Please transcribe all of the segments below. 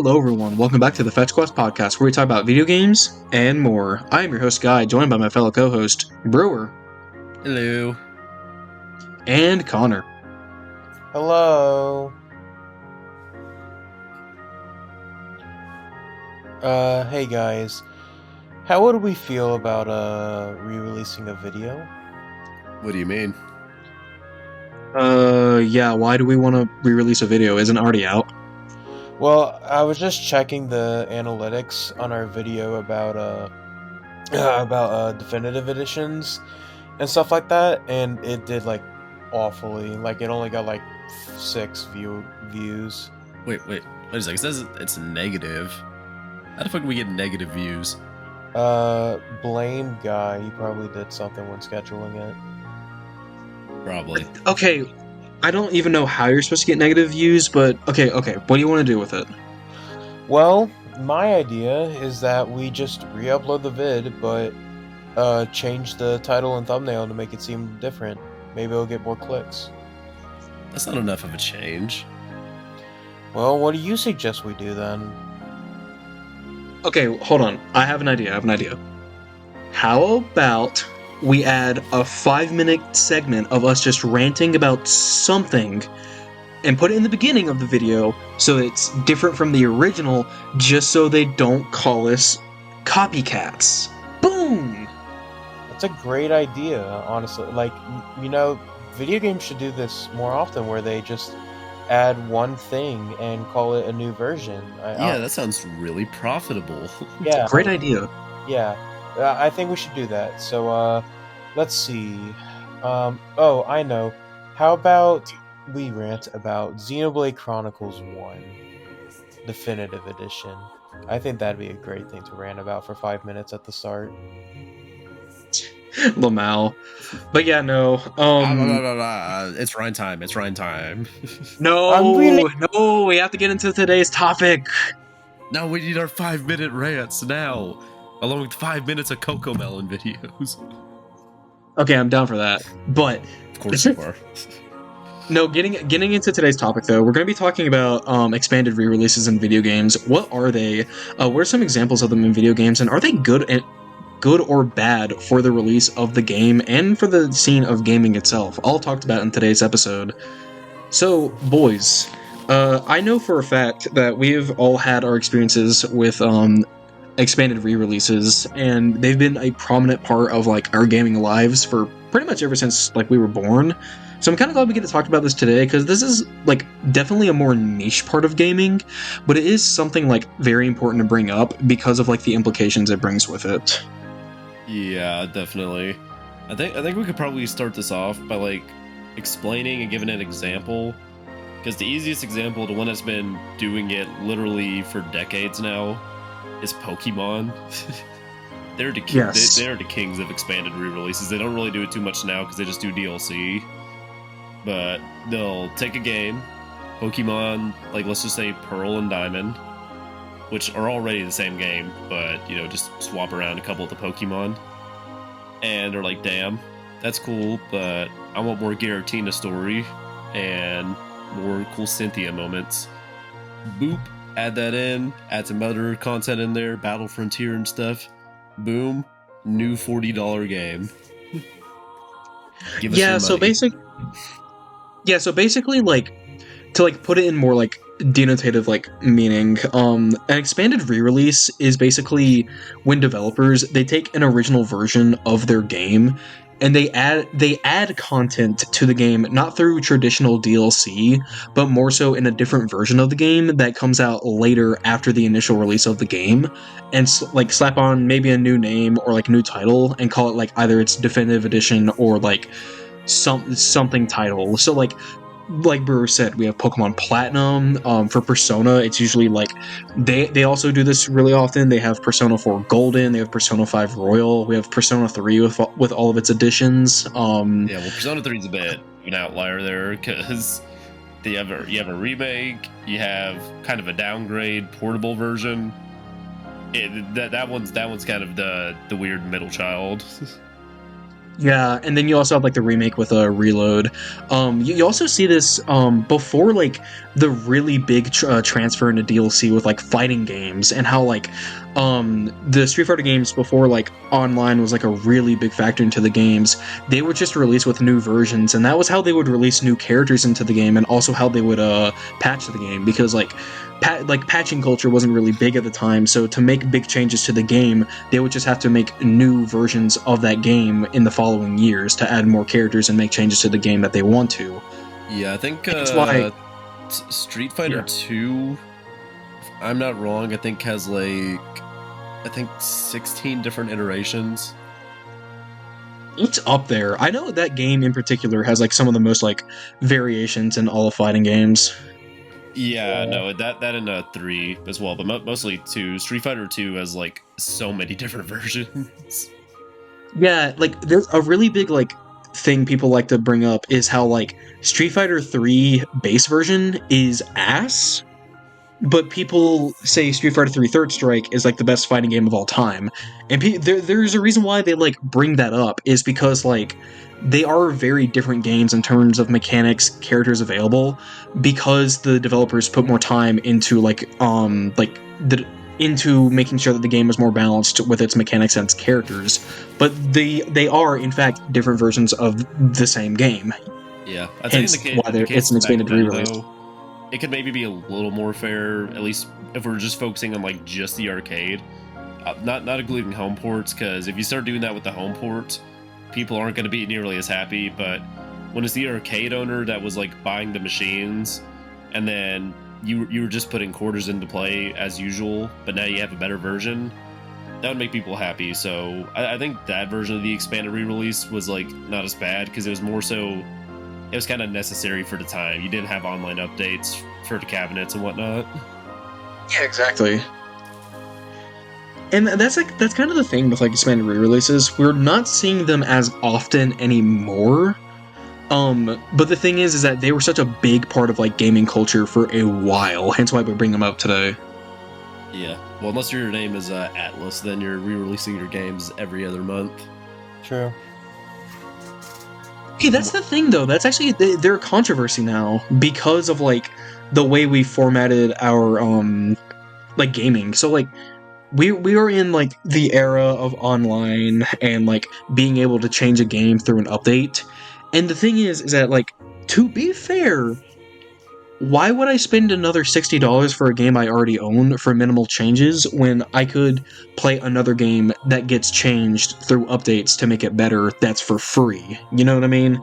Hello, everyone. Welcome back to the Fetch Quest podcast, where we talk about video games and more. I am your host, Guy, joined by my fellow co-host, Brewer. Hello. And Connor. Hello. Hey guys. How would we feel about re-releasing a video? What do you mean? Yeah, why do we want to re-release a video? Isn't it already out? Well, I was just checking the analytics on our video about definitive editions and stuff like that, and it did like awfully. Like it only got like 6 views. Wait a second. It says it's negative. How the fuck do we get negative views? Blame Guy. He probably did something when scheduling it. Probably. Okay, I don't even know how you're supposed to get negative views, but okay, what do you want to do with it? Well, my idea is that we just re-upload the vid, but change the title and thumbnail to make it seem different. Maybe it'll get more clicks. That's not enough of a change. Well, what do you suggest we do then? Okay, hold on. I have an idea. How about we add a 5-minute segment of us just ranting about something and put it in the beginning of the video so it's different from the original, just so they don't call us copycats. Boom! That's a great idea, honestly. Like, video games should do this more often, where they just add one thing and call it a new version. That sounds really profitable. Yeah, Great idea. Yeah, I think we should do that. So, let's see. Oh, I know. How about we rant about Xenoblade Chronicles 1 Definitive Edition? I think that'd be a great thing to rant about for 5 minutes at the start. Lamau. But yeah, no. It's Ryan time. No, we have to get into today's topic. No, we need our 5-minute rants now, along with 5 minutes of Coco Melon videos. Okay, I'm down for that. But of course you are. No, getting into today's topic, though, we're going to be talking about expanded re-releases in video games. What are they? What are some examples of them in video games, and are they good or bad for the release of the game and for the scene of gaming itself? All talked about in today's episode. So, boys, I know for a fact that we've all had our experiences with expanded re-releases, and they've been a prominent part of like our gaming lives for pretty much ever since like we were born. So I'm kind of glad we get to talk about this today, because this is like definitely a more niche part of gaming, but it is something like very important to bring up because of like the implications it brings with it. Yeah, definitely. I think we could probably start this off by like explaining and giving an example, because the easiest example, the one that's been doing it literally for decades now, is Pokemon. They're the kings of expanded re-releases. They don't really do it too much now because they just do DLC. But they'll take a game, Pokemon, like let's just say Pearl and Diamond, which are already the same game, but just swap around a couple of the Pokemon, and they're like, damn, that's cool, but I want more Giratina story and more cool Cynthia moments. Boop, add that in, add some other content in there, Battle Frontier and stuff. Boom, new $40 game. Give us your money. So basically, like, to like put it in more like denotative like meaning, an expanded re-release is basically when developers, they take an original version of their game and they add content to the game, not through traditional DLC, but more so in a different version of the game that comes out later after the initial release of the game, and like slap on maybe a new name or like new title and call it like either its definitive edition or like something title. So like Brewer said, we have Pokemon Platinum. For Persona, it's usually like they also do this really often. They have Persona 4 Golden, they have Persona 5 Royal, we have Persona 3 with all of its additions. Persona 3 is a bit of an outlier there, because you have a remake, you have kind of a downgrade portable version. That one's kind of the weird middle child. Yeah, and then you also have like the remake with a Reload. You also see this before like the really big transfer into DLC with like fighting games, and how like the Street Fighter games before like online was like a really big factor into the games. They would just release with new versions, and that was how they would release new characters into the game, and also how they would patch the game, because like patching culture wasn't really big at the time. So to make big changes to the game, they would just have to make new versions of that game in the following years to add more characters and make changes to the game that they want to. Yeah, I think That's why. Street Fighter Yeah. 2, if I'm not wrong, I think has like 16 different iterations. It's up there. I know that game in particular has like some of the most like variations in all of fighting games. Yeah, no, that and 3 as well, but mostly 2. Street Fighter 2 has like so many different versions. Yeah, like there's a really big like thing people like to bring up is how like Street Fighter 3 base version is ass, but people say Street Fighter 3 Third Strike is like the best fighting game of all time. And there's a reason why they like bring that up, is because like they are very different games in terms of mechanics, characters available, because the developers put more time into into making sure that the game is more balanced with its mechanics and its characters. But they are in fact different versions of the same game. Yeah, I Hence think why it's an expanded re-release. It could maybe be a little more fair, at least if we're just focusing on like just the arcade, not including home ports. Because if you start doing that with the home ports, people aren't going to be nearly as happy. But when it's the arcade owner that was like buying the machines, and then you were just putting quarters into play as usual, but now you have a better version, that would make people happy. So I think that version of the expanded re-release was like not as bad, because it was more so. It was kind of necessary for the time. You didn't have online updates for the cabinets and whatnot. Yeah, exactly. And that's kind of the thing with like expanded re-releases. We're not seeing them as often anymore. But the thing is that they were such a big part of like gaming culture for a while. Hence why we bring them up today. Yeah. Well, unless your name is Atlas, then you're re-releasing your games every other month. True. Hey, that's the thing though. That's actually they're a controversy now because of like the way we formatted our like gaming. So like we are in like the era of online and like being able to change a game through an update. And the thing is that like, to be fair, why would I spend another $60 for a game I already own for minimal changes when I could play another game that gets changed through updates to make it better that's for free? You know what I mean?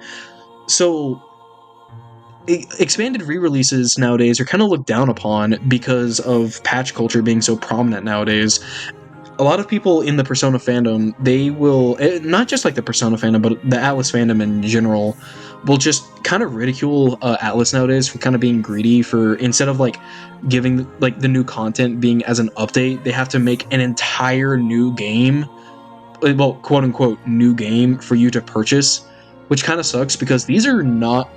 So expanded re-releases nowadays are kind of looked down upon because of patch culture being so prominent nowadays. A lot of people in the Persona fandom, they will, not just like the Persona fandom, but the Atlas fandom in general, will just kind of ridicule Atlas nowadays for kind of being greedy, for instead of like giving like the new content being as an update, they have to make an entire new game, well, quote unquote new game for you to purchase, which kind of sucks because these are not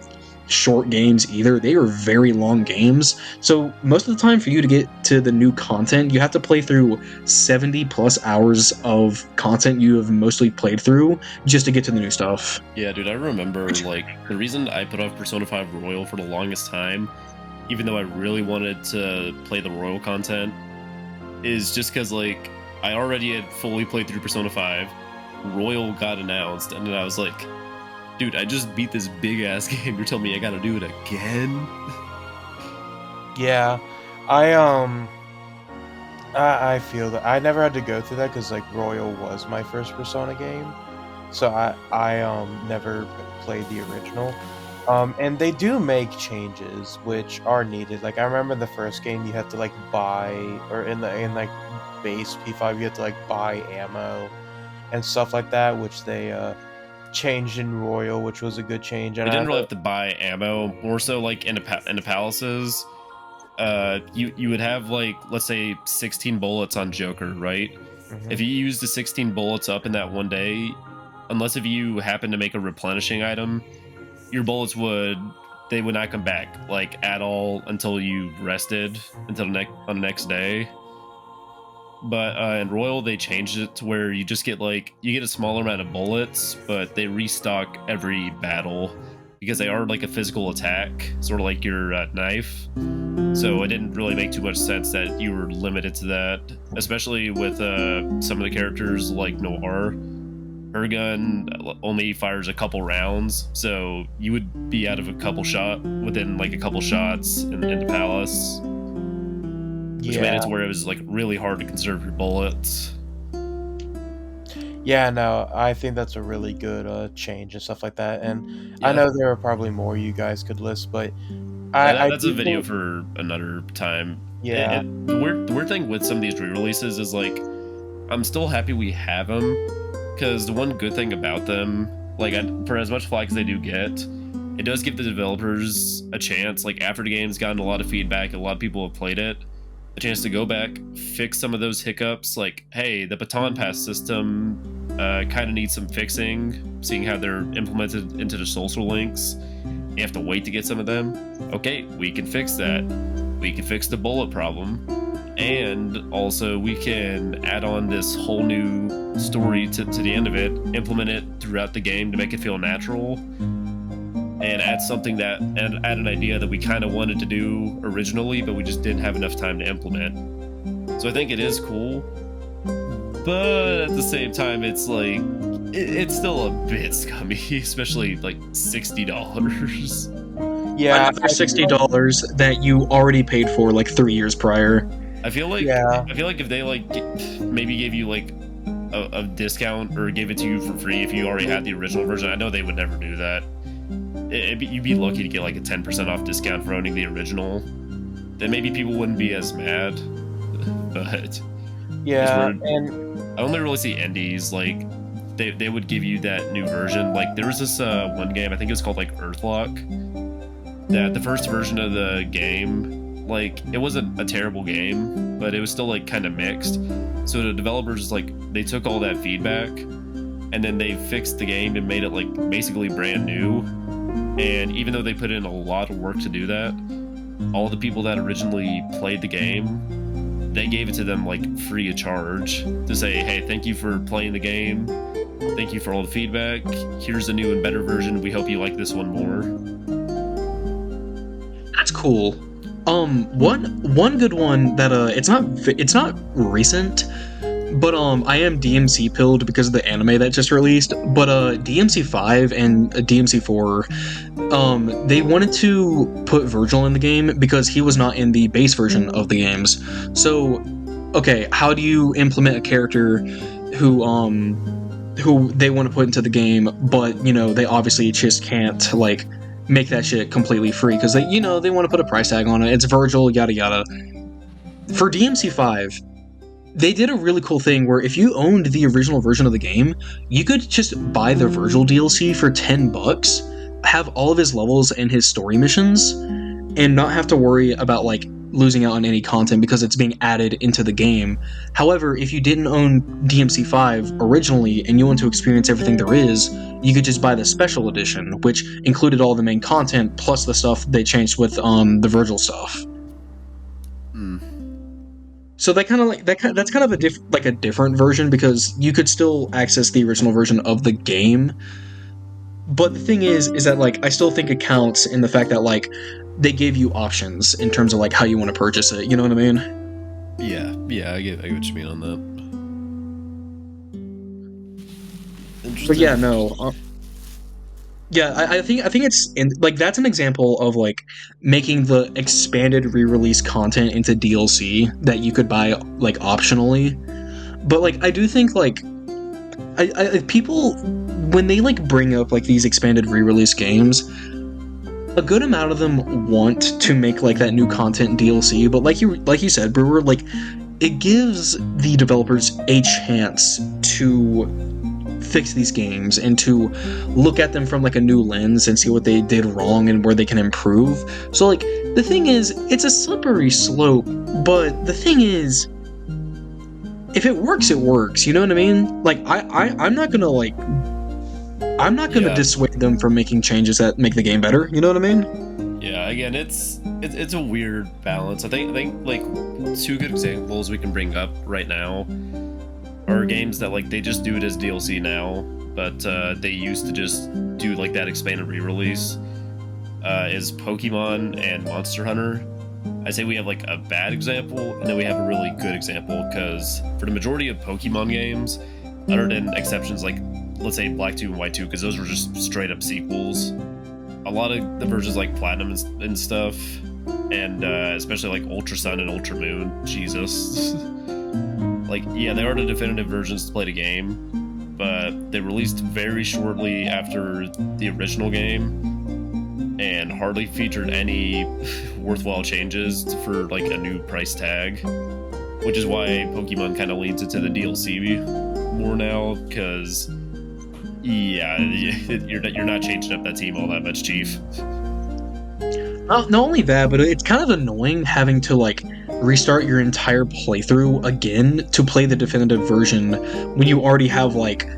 short games either. They are very long games. So most of the time for you to get to the new content, you have to play through 70 plus hours of content you have mostly played through just to get to the new stuff. Yeah, dude, I remember like the reason I put off Persona 5 Royal for the longest time, even though I really wanted to play the Royal content, is just because like I already had fully played through Persona 5. Royal got announced, and then I was like, dude, I just beat this big ass game. You're telling me I gotta do it again? Yeah, I feel that I never had to go through that because like Royal was my first Persona game, so I never played the original. And they do make changes which are needed. Like I remember in the first game you had to like buy, or in like base P5 you had to like buy ammo and stuff like that, which they changed in Royal, which was a good change. You And didn't really have to buy ammo. More so, like in the palaces, you would have like, let's say 16 bullets on Joker, right? Mhm. If you use the 16 bullets up in that one day, unless if you happen to make a replenishing item, your bullets would not come back like at all until you rested until on the next day. but in Royal they changed it to where you just get like you get a smaller amount of bullets, but they restock every battle because they are like a physical attack, sort of like your knife. So it didn't really make too much sense that you were limited to that, especially with some of the characters like Noir. Her gun only fires a couple rounds, so you would be out of a couple within like a couple shots in the palace, which made it to where it was like really hard to conserve your bullets. Yeah, no, I think that's a really good change and stuff like that. And I know there are probably more you guys could list, but that's a video for another time. Yeah. The weird thing with some of these re-releases is like, I'm still happy we have them, because the one good thing about them, like for as much flack as they do get, it does give the developers a chance, like after the game's gotten a lot of feedback, a lot of people have played it, a chance to go back, fix some of those hiccups, like, hey, the baton pass system kind of needs some fixing, seeing how they're implemented into the social links. You have to wait to get some of them. Okay, we can fix that. We can fix the bullet problem. And also we can add on this whole new story to the end of it, implement it throughout the game to make it feel natural, and add something and add an idea that we kind of wanted to do originally, but we just didn't have enough time to implement. So I think it is cool, but at the same time, it's like, it's still a bit scummy, especially like $60. Yeah, another $60 that you already paid for like 3 years prior. I feel like if they like maybe gave you like a discount or gave it to you for free if you already had the original version. I know they would never do that. You'd be lucky to get like a 10% off discount for owning the original. Then maybe people wouldn't be as mad. But yeah, and I only really see indies like they would give you that new version. Like there was this one game, I think it was called like Earthlock, that the first version of the game, like it wasn't a terrible game, but it was still like kind of mixed. So the developers like they took all that feedback and then they fixed the game and made it like basically brand new. And even though they put in a lot of work to do that, all the people that originally played the game, they gave it to them like free of charge to say, hey, thank you for playing the game, thank you for all the feedback, here's a new and better version, we hope you like this one more. That's cool. One good one that it's not recent, but I am DMC pilled because of the anime that just released. But DMC5 and DMC4, they wanted to put Virgil in the game because he was not in the base version of the games. So, okay, how do you implement a character who they want to put into the game, but you know they obviously just can't like make that shit completely free because they want to put a price tag on it. It's Virgil, yada yada. For DMC5, they did a really cool thing where if you owned the original version of the game, you could just buy the Virgil DLC for $10, have all of his levels and his story missions, and not have to worry about like losing out on any content because it's being added into the game. However, if you didn't own DMC5 originally and you want to experience everything there is, you could just buy the special edition, which included all the main content plus the stuff they changed with the Virgil stuff. So that's kind of a different version because you could still access the original version of the game. But the thing is that like I still think it counts in the fact that like they gave you options in terms of like how you want to purchase it. You know what I mean? Yeah, I get what you mean on that. Interesting. But yeah, no. I think it's that's an example of like making the expanded re-release content into DLC that you could buy like optionally. But like I do think like I people when they like bring up like these expanded re-release games, a good amount of them want to make like that new content DLC, but like you said, Brewer, like it gives the developers a chance to fix these games and to look at them from like a new lens and see what they did wrong and where they can improve. So like the thing is, it's a slippery slope, but the thing is, if it works, it works. You know what I mean? Like I'm not gonna dissuade them from making changes that make the game better. You know what I mean? Yeah, again, it's a weird balance. I think like two good examples we can bring up right now are games that like they just do it as DLC now, but they used to just do like that expanded re-release. Is Pokemon and Monster Hunter. I say we have like a bad example, and then we have a really good example, because for the majority of Pokemon games, other than exceptions like, let's say Black 2 and White 2, because those were just straight up sequels, a lot of the versions like Platinum and stuff, and especially like Ultra Sun and Ultra Moon, Jesus. Like, yeah, they are the definitive versions to play the game, but they released very shortly after the original game, and hardly featured any worthwhile changes for like a new price tag, which is why Pokemon kind of leans into the DLC more now, because yeah, you're not changing up that team all that much, Chief. Not only that, but it's kind of annoying having to like restart your entire playthrough again to play the definitive version when you already have like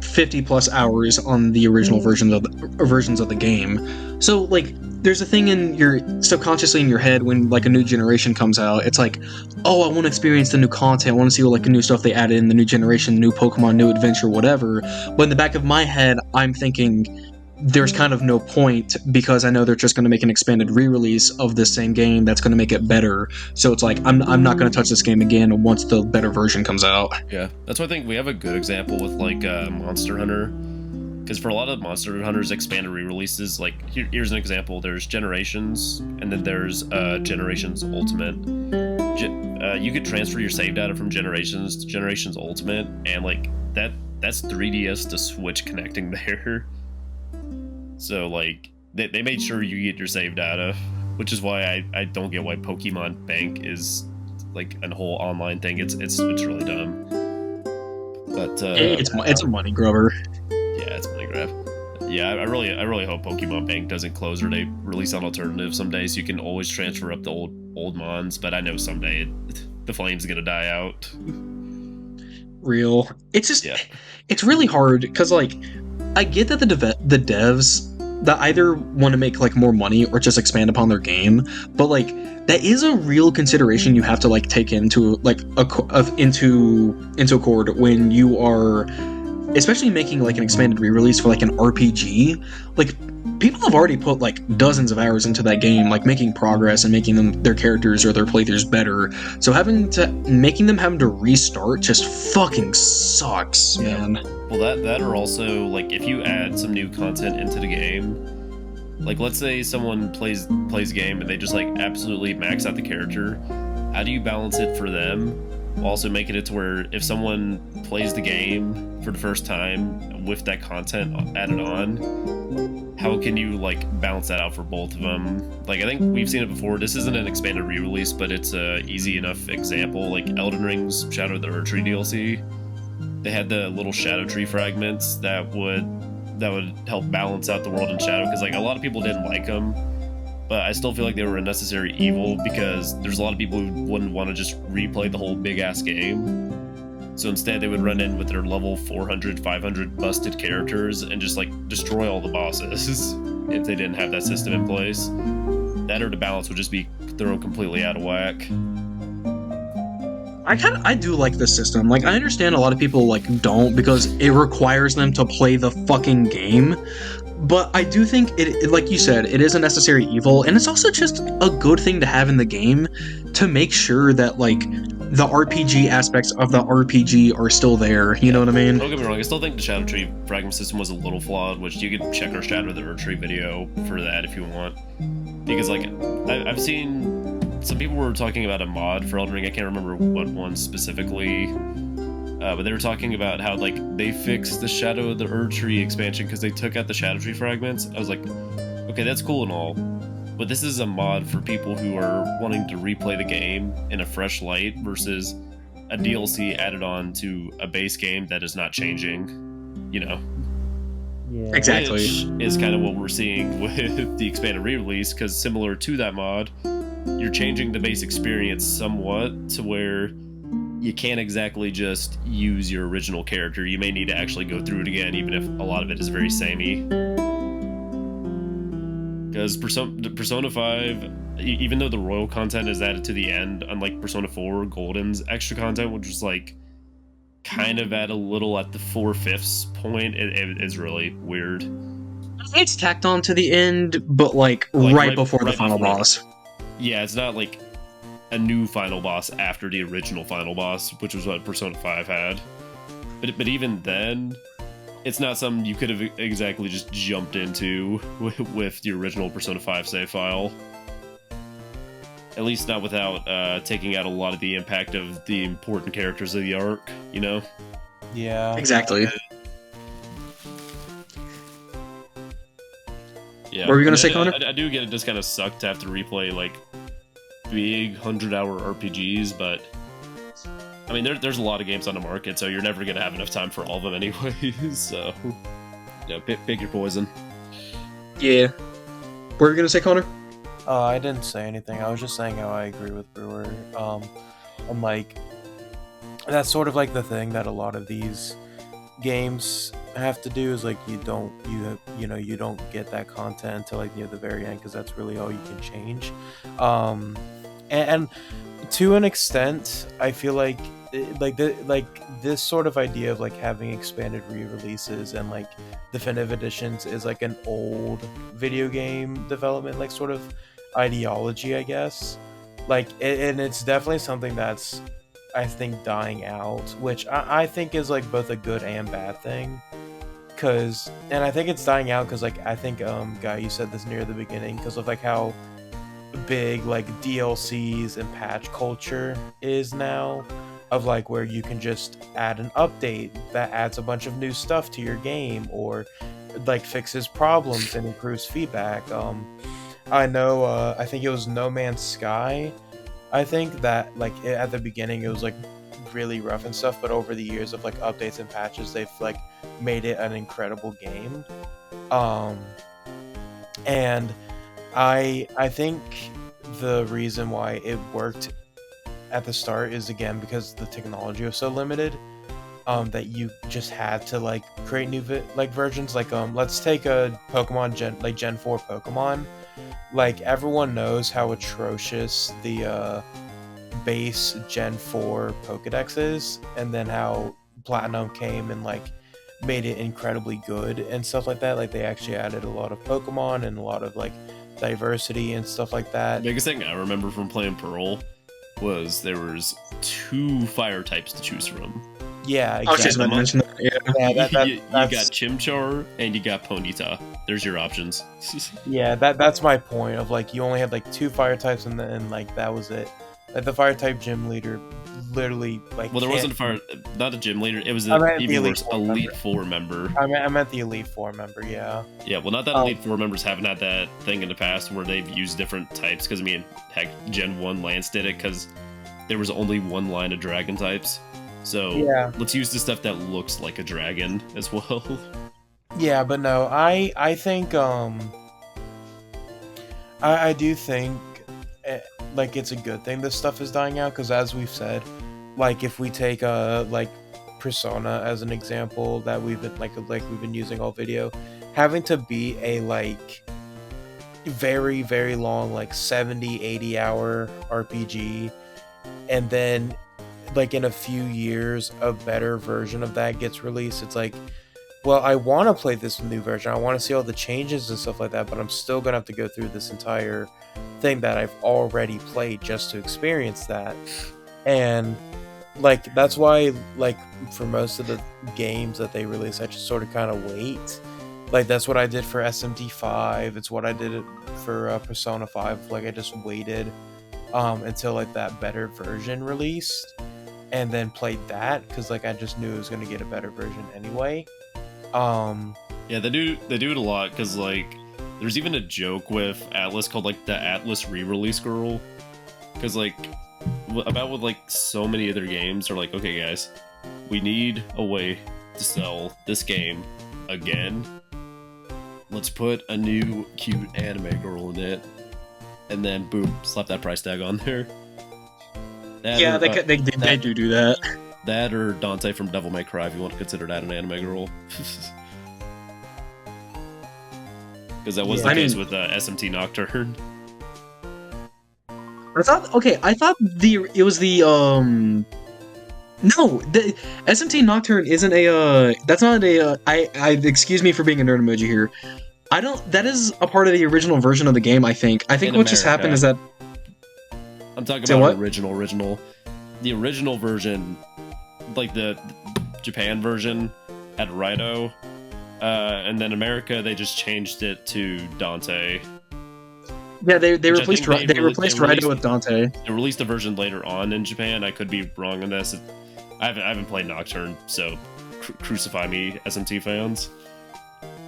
50 plus hours on the original versions of the game. So like there's a thing in your subconsciously in your head when like a new generation comes out. It's like, oh, I want to experience the new content. I want to see what like the new stuff they added in the new generation, new Pokemon, new adventure, whatever. But in the back of my head, I'm thinking there's kind of no point, because I know they're just going to make an expanded re-release of this same game that's going to make it better. So it's like I'm not going to touch this game again once the better version comes out. Yeah, that's why I think we have a good example with like Monster Hunter, because for a lot of Monster Hunter's expanded re-releases, like here's an example. There's Generations, and then there's Generations Ultimate. You could transfer your save data from Generations to Generations Ultimate, and like that's 3DS to Switch connecting there. So like they made sure you get your save data, which is why I don't get why Pokemon Bank is like a whole online thing. It's really dumb. But it's a money grubber. Yeah, it's money grab. Yeah, I really hope Pokemon Bank doesn't close, or they release an alternative someday so you can always transfer up the old mons. But I know someday the flame's gonna die out. Real. It's just Yeah. It's really hard because like I get that the devs that either want to make like more money or just expand upon their game, but like that is a real consideration you have to like take into like into accord when you are especially making like an expanded re-release for like an RPG. Like people have already put like dozens of hours into that game, like making progress and making them their characters or their playthroughs better. So making them having to restart just fucking sucks, man. Well, that or also like if you add some new content into the game, like let's say someone plays a game and they just like absolutely max out the character, how do you balance it for them while also making it to where if someone plays the game for the first time with that content added on, how can you like balance that out for both of them? Like I think we've seen it before. This isn't an expanded re-release, but it's a easy enough example. Like Elden Ring's Shadow of the Erdtree DLC, they had the little Shadow Tree fragments that would help balance out the world in Shadow, because like a lot of people didn't like them, but I still feel like they were a necessary evil, because there's a lot of people who wouldn't want to just replay the whole big ass game. So instead they would run in with their level 400, 500 busted characters and just like destroy all the bosses if they didn't have that system in place. That or the balance would just be thrown completely out of whack. I do like this system. Like, I understand a lot of people, like, don't, because it requires them to play the fucking game. But I do think, it like you said, it is a necessary evil, and it's also just a good thing to have in the game to make sure that, like, the RPG aspects of the RPG are still there. You know what I mean? Don't get me wrong, I still think the Shadow Tree fragment system was a little flawed, which you could check our Shadow of the Erdtree video for that if you want. Because, like, I've seen some people were talking about a mod for Elden Ring. I can't remember what one specifically, but they were talking about how like they fixed the Shadow of the Erdtree expansion because they took out the Shadow Tree fragments. I was like, okay, that's cool and all, but this is a mod for people who are wanting to replay the game in a fresh light versus a DLC added on to a base game that is not changing, you know. Yeah. Exactly. Which is kind of what we're seeing with the expanded re-release, because similar to that mod, you're changing the base experience somewhat to where you can't exactly just use your original character. You may need to actually go through it again, even if a lot of it is very samey. Because Persona 5, even though the royal content is added to the end, unlike Persona 4 Golden's extra content, which was like kind of at the 4/5 point, it is really weird. It's tacked on to the end, but like right before the final boss. Yeah, it's not like a new final boss after the original final boss, which was what Persona 5 had. But even then, it's not something you could have exactly just jumped into with the original Persona 5 save file. At least not without taking out a lot of the impact of the important characters of the arc, you know? Yeah. Exactly. Yeah. What were you gonna say, Connor? I do get it just kind of sucked to have to replay like big 100-hour RPGs, but I mean there's a lot of games on the market, so you're never gonna have enough time for all of them anyways. So yeah, pick your poison. Yeah. What were you gonna say, Connor? I didn't say anything. I was just saying how I agree with Brewer. And like that's sort of like the thing that a lot of these games have to do is like you don't get that content until like near the very end because that's really all you can change. And to an extent, I feel like this sort of idea of like having expanded re-releases and like definitive editions is like an old video game development like sort of ideology, I guess. Like and it's definitely something that's I think dying out, which I think is like both a good and bad thing. And I think it's dying out because like I think Guy, you said this near the beginning because of like how big like DLCs and patch culture is now, of like where you can just add an update that adds a bunch of new stuff to your game or like fixes problems and improves feedback. I know I think it was No Man's Sky. I think that like at the beginning it was like really rough and stuff, but over the years of like updates and patches, they've like made it an incredible game. And I think the reason why it worked at the start is again because the technology was so limited, that you just had to like create new versions. Like let's take a Pokemon Gen 4 Pokemon. Like everyone knows how atrocious the base Gen 4 Pokedex is, and then how Platinum came and like made it incredibly good and stuff like that. Like they actually added a lot of Pokemon and a lot of like diversity and stuff like that. The biggest thing I remember from playing Pearl was there was 2 fire types to choose from. Yeah, exactly. I was just about to mention that. Yeah. You got Chimchar and you got Ponyta. There's your options. Yeah, that's my point of like you only had like 2 fire types and then like that was it. Like the fire type gym leader literally like well, there wasn't not a gym leader. It was Elite Four member. I meant the Elite Four member. Yeah. Yeah. Well, not that Elite Four members haven't had that thing in the past where they've used different types. Because I mean, heck, Gen 1 Lance did it because there was only one line of dragon types. So yeah, let's use the stuff that looks like a dragon as well. Yeah, but no, I think I do think like it's a good thing this stuff is dying out because as we've said, like if we take like Persona as an example that we've been like we've been using all video, having to beat a like very very long like 70-80 hour RPG and then like in a few years a better version of that gets released, it's like, well, I want to play this new version, I want to see all the changes and stuff like that, but I'm still gonna have to go through this entire thing that I've already played just to experience that. And like that's why like for most of the games that they release I just sort of kind of wait. Like that's what I did for SMT5, it's what I did for Persona 5. Like I just waited until like that better version released and then played that because like I just knew it was going to get a better version anyway. Yeah, they do it a lot because like there's even a joke with Atlas called like the Atlas re-release girl, because like about with like so many other games they're like, okay guys, we need a way to sell this game again, let's put a new cute anime girl in it and then boom, slap that price tag on there. Yeah, they do that. That or Dante from Devil May Cry if you want to consider that an anime girl. because that was Yeah. the I case mean- with SMT Nocturne. I thought it was the no, the SMT Nocturne isn't a that's not a I excuse me for being a nerd emoji here. I don't that is a part of the original version of the game, I think. I think In what just happened is that I'm talking Say about what? an original. The original version, like the Japan version, had Raito, and then America they just changed it to Dante. yeah, they Which I replaced think they replaced Raito released- with Dante. They released the version later on in Japan. I could be wrong on this. I haven't played Nocturne, so crucify me, SMT fans.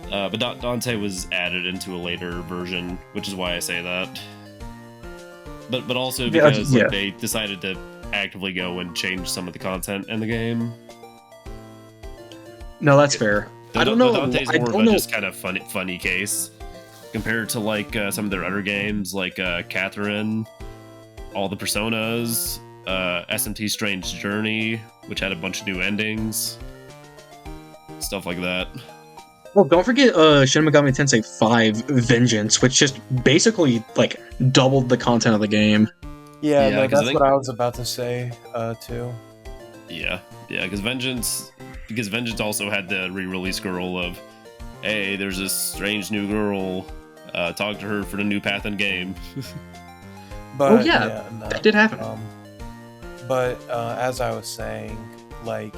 But Dante was added into a later version, which is why I say that. But also because Yeah. they decided to actively go and change some of the content in the game. No, that's fair. I don't know. Dante's I more don't of a know. just kind of funny case compared to like some of their other games, like Catherine, all the Personas, SMT Strange Journey, which had a bunch of new endings, stuff like that. Well, don't forget Shin Megami Tensei 5 Vengeance, which just basically like doubled the content of the game. Yeah, Yeah, no, 'cause I that's think- what I was about to say too. Yeah, because Vengeance also had the re-release girl of, hey, there's this strange new girl. Talk to her for the new path in game. But yeah, no. That did happen. But as I was saying, like,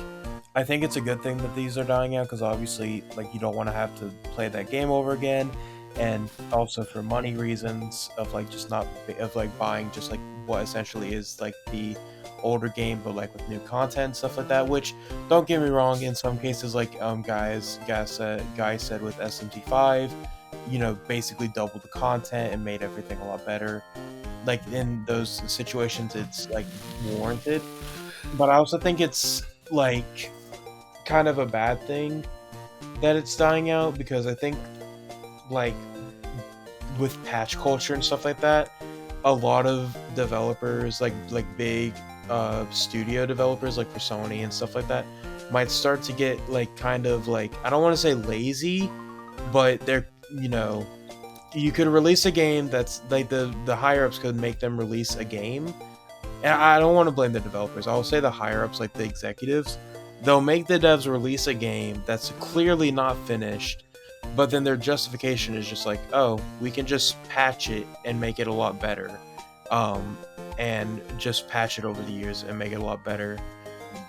I think it's a good thing that these are dying out because obviously, like, you don't want to have to play that game over again, and also for money reasons of like just not of like buying just like what essentially is like the older game, but like with new content stuff like that. Which, don't get me wrong, in some cases, like Guy said with SMT5, you know, basically doubled the content and made everything a lot better. Like in those situations, it's like warranted. But I also think it's like kind of a bad thing that it's dying out because I think like with patch culture and stuff like that, a lot of developers like big studio developers like for Sony and stuff like that might start to get like kind of like, I don't want to say lazy, but they're, you know, you could release a game that's like the higher ups could make them release a game, and I don't want to blame the developers. I will say the higher ups, like the executives, they'll make the devs release a game that's clearly not finished, but then their justification is just like, oh, we can just patch it and make it a lot better, and just patch it over the years and make it a lot better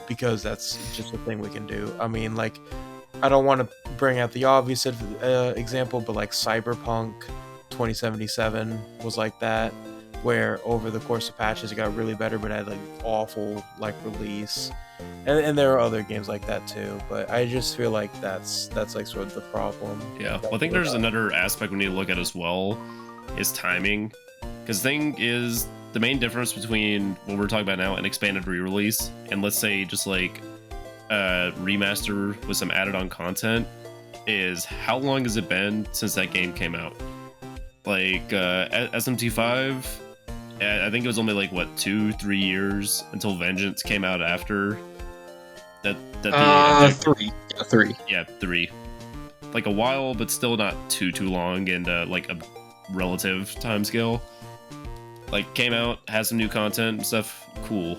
because that's just a thing we can do. I mean, like, I don't want to bring out the obvious example, but like Cyberpunk 2077 was like that, where over the course of patches it got really better, but had like awful like release, and there are other games like that too. But I just feel like that's like sort of the problem. Yeah, well, I think there's another aspect we need to look at as well, is timing. Because the thing is, the main difference between what we're talking about now, an expanded re-release, and let's say just like a remaster with some added on content, is how long has it been since that game came out? Like SMT5, I think it was only like what 2-3 years until Vengeance came out after that. 3. Yeah, 3. Like a while, but still not too long, and like a relative time scale. Like came out, has some new content and stuff, cool.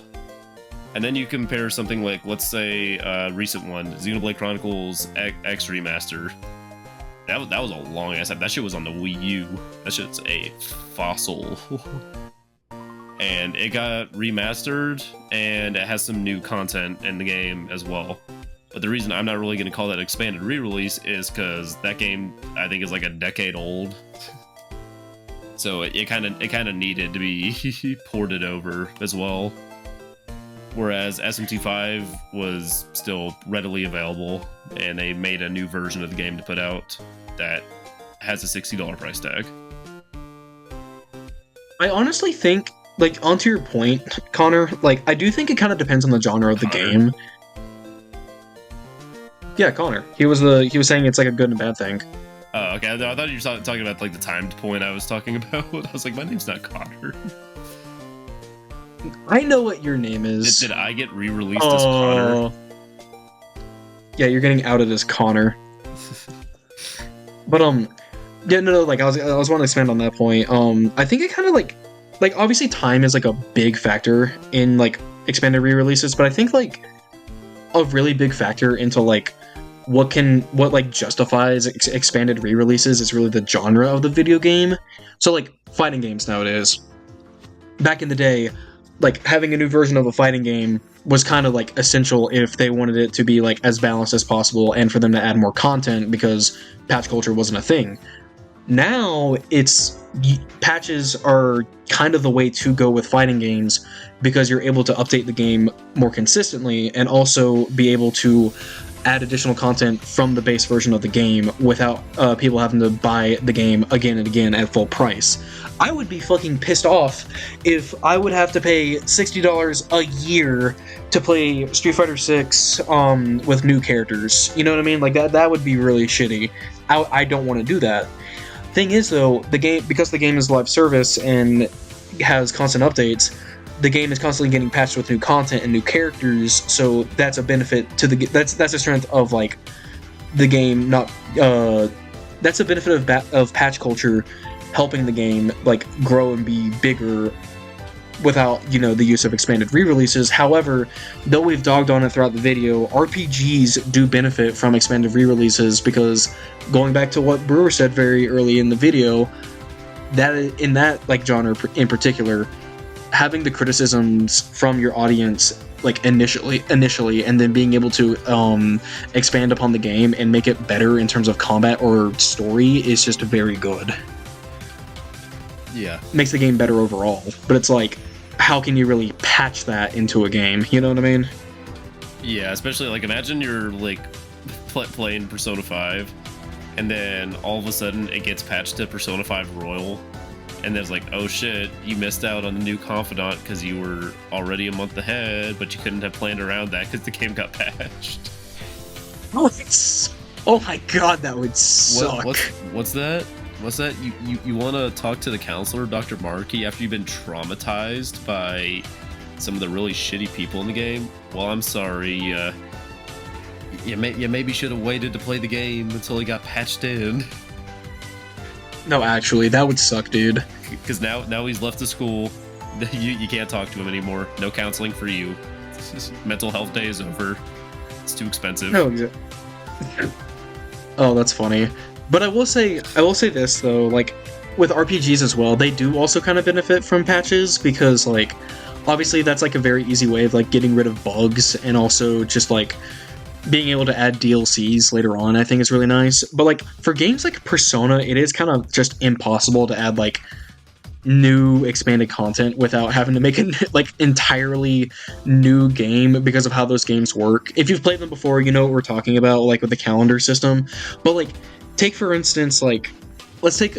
And then you compare something like, let's say, recent one, Xenoblade Chronicles X Remaster. That was a long ass time. That shit was on the Wii U. That shit's a fossil. And it got remastered, and it has some new content in the game as well. But the reason I'm not really going to call that expanded re-release is because that game, I think, is like a decade old. So it kind of needed to be ported over as well. Whereas SMT5 was still readily available, and they made a new version of the game to put out that has a $60 price tag. I honestly think, like, onto your point, Connor, like, I do think it kind of depends on the genre of the Connor. game. Yeah, Connor. He was saying it's like a good and a bad thing. Oh, okay. I thought you were talking about like the timed point I was talking about. I was like, my name's not Connor. I know what your name is. Did I get re-released as Connor? Yeah, you're getting outed as Connor. But Yeah, no, like I was wanting to expand on that point. I think it kind of like obviously time is like a big factor in like expanded re-releases, but I think like a really big factor into like what like justifies expanded re-releases is really the genre of the video game. So like fighting games nowadays, back in the day, like having a new version of a fighting game was kind of like essential if they wanted it to be like as balanced as possible and for them to add more content because patch culture wasn't a thing. Now patches are kind of the way to go with fighting games because you're able to update the game more consistently and also be able to add additional content from the base version of the game without people having to buy the game again and again at full price. I would be fucking pissed off if I would have to pay $60 a year to play Street Fighter 6 with new characters. You know what I mean? Like that would be really shitty. I don't want to do that. Thing is though, the game, because the game is live service and has constant updates, the game is constantly getting patched with new content and new characters, so that's a benefit to the that's a strength of like the game. Not that's a benefit of patch culture helping the game like grow and be bigger without the use of expanded re-releases. However, though we've dogged on it throughout the video, RPGs do benefit from expanded re-releases because going back to what Brewer said very early in the video, that in that like genre in particular, having the criticisms from your audience like initially and then being able to expand upon the game and make it better in terms of combat or story is just very good. Yeah, makes the game better overall. But it's like, how can you really patch that into a game? You know what I mean? Yeah, especially like imagine you're like playing Persona 5 and then all of a sudden it gets patched to Persona 5 Royal. And there's like, oh shit, you missed out on the new Confidant because you were already a month ahead, but you couldn't have planned around that because the game got patched. Oh my god, that would suck. What's that? What's that? You want to talk to the counselor, Dr. Markey, after you've been traumatized by some of the really shitty people in the game? Well, I'm sorry. You maybe should have waited to play the game until it got patched in. No, actually, that would suck, dude. Because now he's left the school. You can't talk to him anymore. No counseling for you. Mental health day is over. It's too expensive. No, oh, that's funny. But I will say this though, like with RPGs as well, they do also kind of benefit from patches because like obviously that's like a very easy way of like getting rid of bugs and also just like being able to add DLCs later on, I think is really nice. But like for games like Persona, it is kind of just impossible to add like new expanded content without having to make a like entirely new game because of how those games work. If you've played them before, you know what we're talking about, like with the calendar system. But like take for instance, like let's take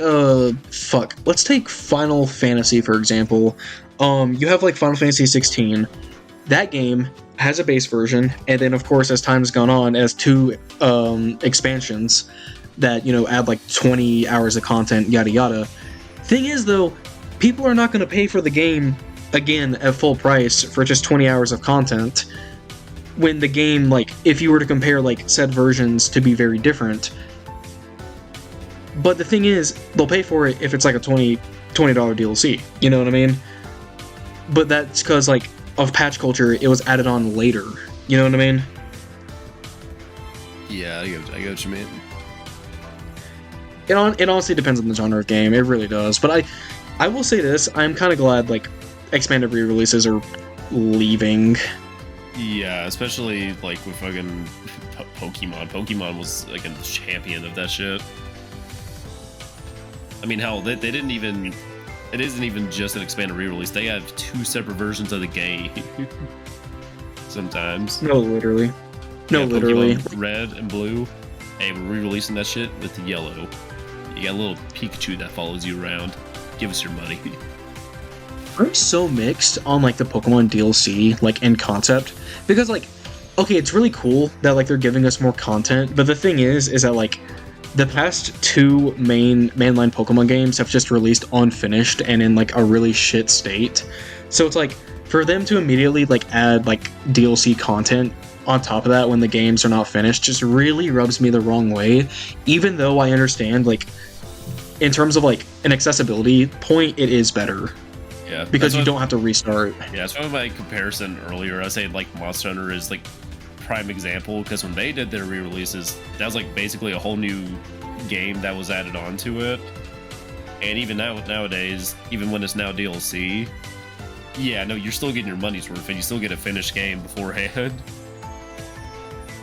Final Fantasy for example. You have like Final Fantasy 16. That game has a base version, and then of course as time has gone on, as two expansions that add like 20 hours of content, yada yada. Thing is though, people are not going to pay for the game again at full price for just 20 hours of content when the game, like if you were to compare like said versions to be very different. But the thing is, they'll pay for it if it's like a $20 DLC. You know what I mean? But that's because like of patch culture, it was added on later. You know what I mean? Yeah, I get what you mean. It honestly depends on the genre of game. It really does. But I will say this: I'm kind of glad like expanded re-releases are leaving. Yeah, especially like with fucking Pokemon. Pokemon was like a champion of that shit. I mean, hell, they didn't even. It isn't even just an expanded re-release. They have two separate versions of the game. Sometimes. No, literally. No, literally. Pokemon Red and Blue. Hey, we're re-releasing that shit with the yellow. You got a little Pikachu that follows you around. Give us your money. I'm so mixed on like the Pokemon DLC, like in concept, because like, okay, it's really cool that like they're giving us more content, but the thing is that like the past two mainline Pokemon games have just released unfinished and in like a really shit state. So it's like for them to immediately like add like DLC content on top of that when the games are not finished just really rubs me the wrong way. Even though I understand like in terms of like an accessibility point, it is better Yeah, because that's you why- don't have to restart. Yeah, that's why my comparison earlier, I say like Monster Hunter is like prime example because when they did their re-releases, that was like basically a whole new game that was added onto it. And even nowadays, even when it's now DLC, yeah, no, you're still getting your money's worth and you still get a finished game beforehand.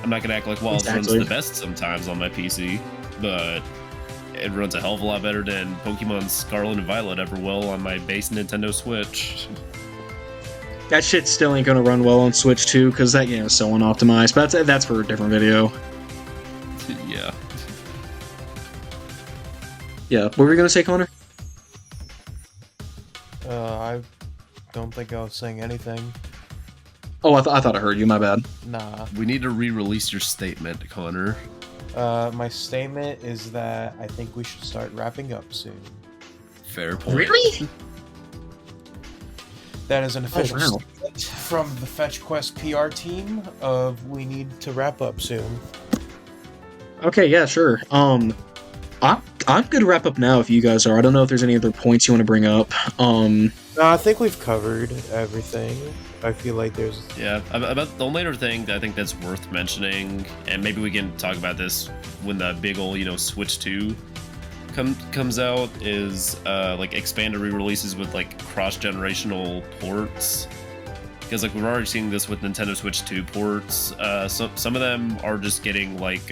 I'm not gonna act like Wilds Exactly. runs the best sometimes on my PC, but it runs a hell of a lot better than Pokemon Scarlet and Violet ever will on my base Nintendo Switch. That shit still ain't gonna run well on Switch 2 because that game is so unoptimized. But that's for a different video. Yeah. Yeah, what were we gonna say, Connor? I don't think I was saying anything. Oh, I thought I heard you. My bad. Nah. We need to re-release your statement, Connor. My statement is that I think we should start wrapping up soon. Fair point. Really? That is an official wow. statement from the Fetch Quest PR team of we need to wrap up soon. Okay, yeah, sure. I'm good to wrap up now if you guys are. I don't know if there's any other points you want to bring up. I think we've covered everything. I feel like there's Yeah, about the only other thing that I think that's worth mentioning, and maybe we can talk about this when the big ol' Switch 2 comes out, is like expanded re-releases with like cross-generational ports. Because like we're already seeing this with Nintendo Switch 2 ports. Some of them are just getting like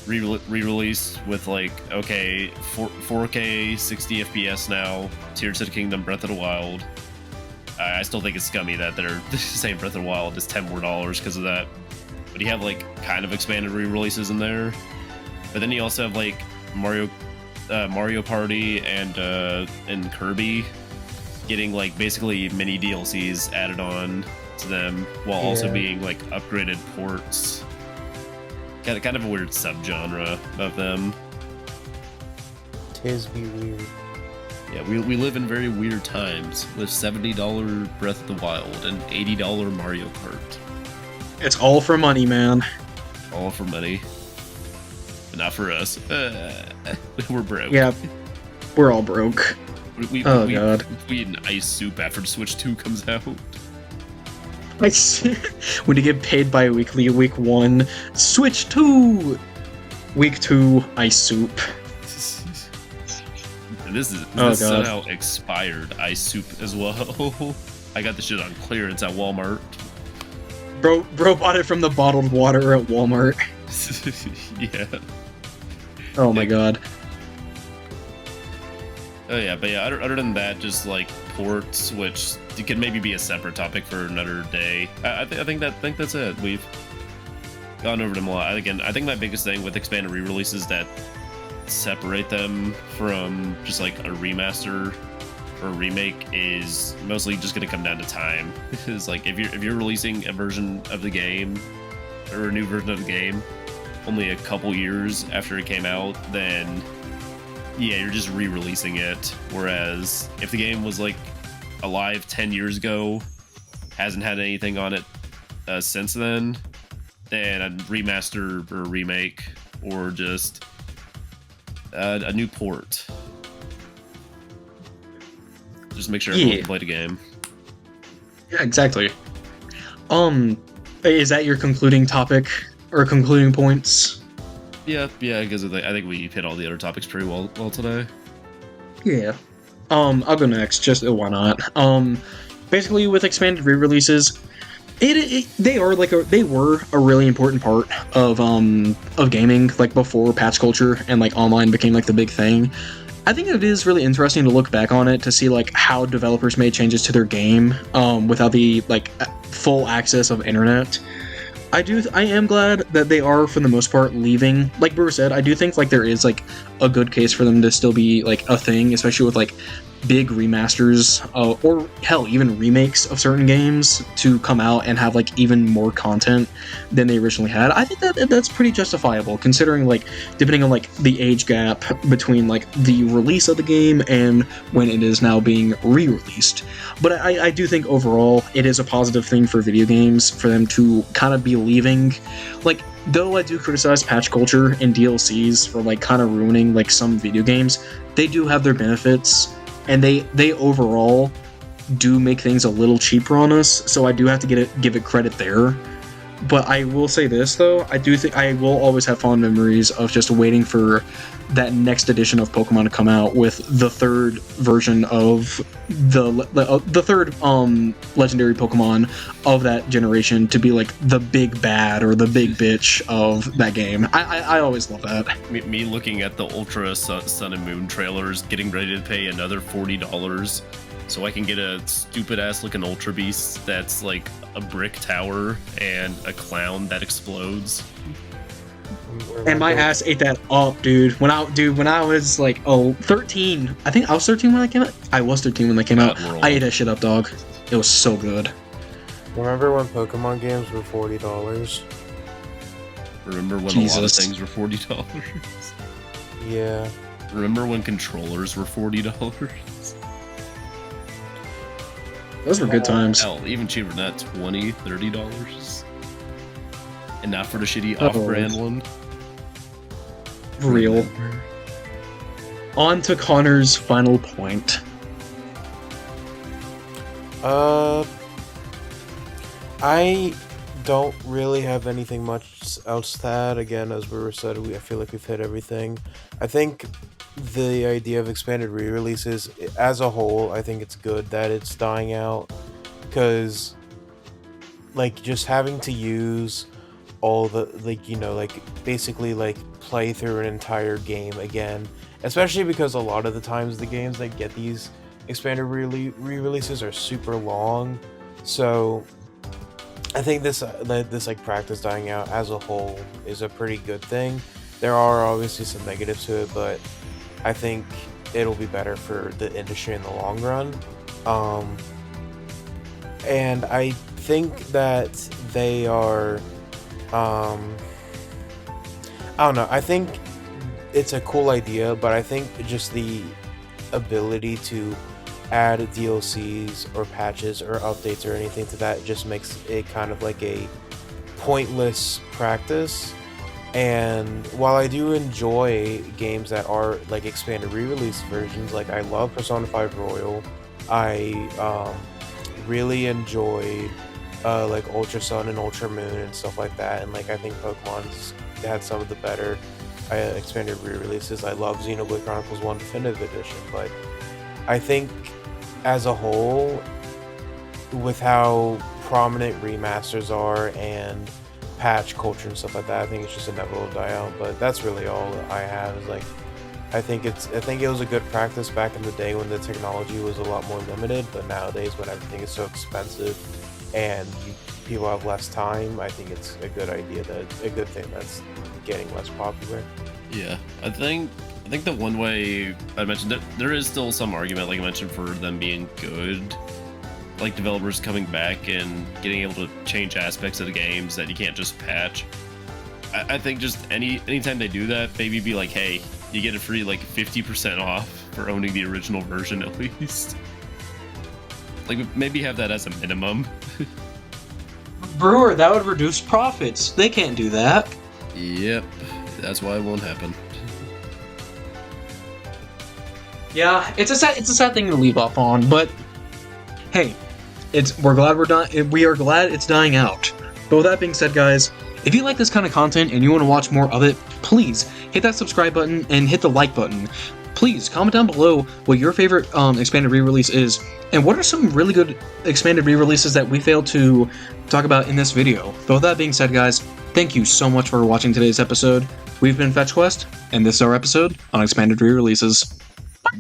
re-released with like 4K 60 FPS now. Tears of the Kingdom, Breath of the Wild. I still think it's scummy that they're saying Breath of the Wild is $10 more because of that. But you have like kind of expanded re-releases in there. But then you also have like Mario Party and Kirby getting like basically mini DLCs added on to them while also Yeah. being like upgraded ports. Kind of a weird subgenre of them. tis be weird. Yeah, we live in very weird times with $70 Breath of the Wild and $80 Mario Kart. it's all for money, man. All for money. But not for us. We're broke. Yeah, we're all broke. Oh, God. We eat an ice soup after the Switch 2 comes out. When you get paid bi-weekly, week 1, Switch 2! Week 2, ice soup. This is God. somehow expired ice soup as well. I got the shit on clearance at Walmart. Bro bought it from the bottled water at Walmart. Yeah. Oh my god. Oh yeah, but yeah, other than that, just like ports, which could maybe be a separate topic for another day. I think that's it. We've gone over them a lot. Again, I think my biggest thing with expanded re-releases that separate them from just like a remaster or a remake is mostly just going to come down to time. It's like if you're releasing a version of the game or a new version of the game only a couple years after it came out, then yeah, you're just re-releasing it. Whereas if the game was like alive 10 years ago, hasn't had anything on it since then a remaster or a remake or just a new port. Just make sure everyone can play the game. Yeah, exactly. Is that your concluding topic or concluding points? Yeah, because I think we hit all the other topics pretty well today. Yeah. I'll go next. Just why not? Basically, with expanded re-releases, they were a really important part of gaming, like before patch culture and like online became like the big thing. I think it is really interesting to look back on it to see like how developers made changes to their game without the like full access of internet. I am glad that they are, for the most part, leaving. Like Brewer said, I do think like there is like a good case for them to still be like a thing, especially with like big remasters, or hell, even remakes of certain games to come out and have like even more content than they originally had. I think that's pretty justifiable, considering like depending on like the age gap between like the release of the game and when it is now being re-released. But I do think overall it is a positive thing for video games for them to kind of be leaving, like, though I do criticize patch culture and DLCs for like kind of ruining like some video games, they do have their benefits, and they overall do make things a little cheaper on us, so I do have to give it credit there. But I will say this though, I do think I will always have fond memories of just waiting for that next edition of Pokemon to come out with the third version of the third legendary Pokemon of that generation to be like the big bad or the big bitch of that game. I always love that. Me looking at the Ultra Sun and Moon trailers, getting ready to pay another $40 so I can get a stupid ass looking Ultra Beast that's like a brick tower and a clown that explodes. And my ass ate that up, dude. When I was like 13, I think I was 13 when I came out. I was 13 when they came out. I ate that shit up, dog. It was so good. Remember when Pokemon games were $40? Remember when Jesus. a lot of things were $40? Yeah. Remember when controllers were $40? Those were good times. Hell, even cheaper than that, $20, $30. And not for the shitty off-brand one. Real. On to Connor's final point. I don't really have anything much else to add. Again, as we said, I feel like we've hit everything. I think the idea of expanded re-releases as a whole, I think it's good that it's dying out, because like just having to use all the basically like play through an entire game again, especially because a lot of the times the games that get these expanded re-releases are super long. So I think this like practice dying out as a whole is a pretty good thing. There are obviously some negatives to it, but I think it'll be better for the industry in the long run. And I think that they are, I don't know, I think it's a cool idea, but I think just the ability to add DLCs or patches or updates or anything to that just makes it kind of like a pointless practice. And while I do enjoy games that are like expanded re-release versions, like I love Persona 5 Royal, I really enjoyed like Ultra Sun and Ultra Moon and stuff like that, and like I think Pokemon's had some of the better expanded re-releases. I love Xenoblade Chronicles 1 Definitive Edition, but I think as a whole, with how prominent remasters are and patch culture and stuff like that, I think it's just inevitable to die out. But that's really all that I have. Is like, I think it was a good practice back in the day when the technology was a lot more limited, but nowadays when everything is so expensive and people have less time, I think it's a good idea, a good thing that's getting less popular. Yeah, I think the one way I mentioned that there is still some argument, like I mentioned, for them being good, like developers coming back and getting able to change aspects of the games that you can't just patch. I think just anytime they do that, maybe be like, hey, you get a free like 50% off for owning the original version at least. Like maybe have that as a minimum. Brewer, that would reduce profits. They can't do that. Yep, that's why it won't happen. Yeah, it's a sad thing to leave up on, but hey, we are glad it's dying out. But with that being said, guys, if you like this kind of content and you want to watch more of it, please hit that subscribe button and hit the like button. Please comment down below what your favorite expanded re-release is, and what are some really good expanded re-releases that we failed to talk about in this video. But with that being said, guys, thank you so much for watching today's episode. We've been Fetch Quest, and this is our episode on expanded re-releases.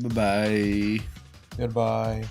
Bye-bye. Goodbye.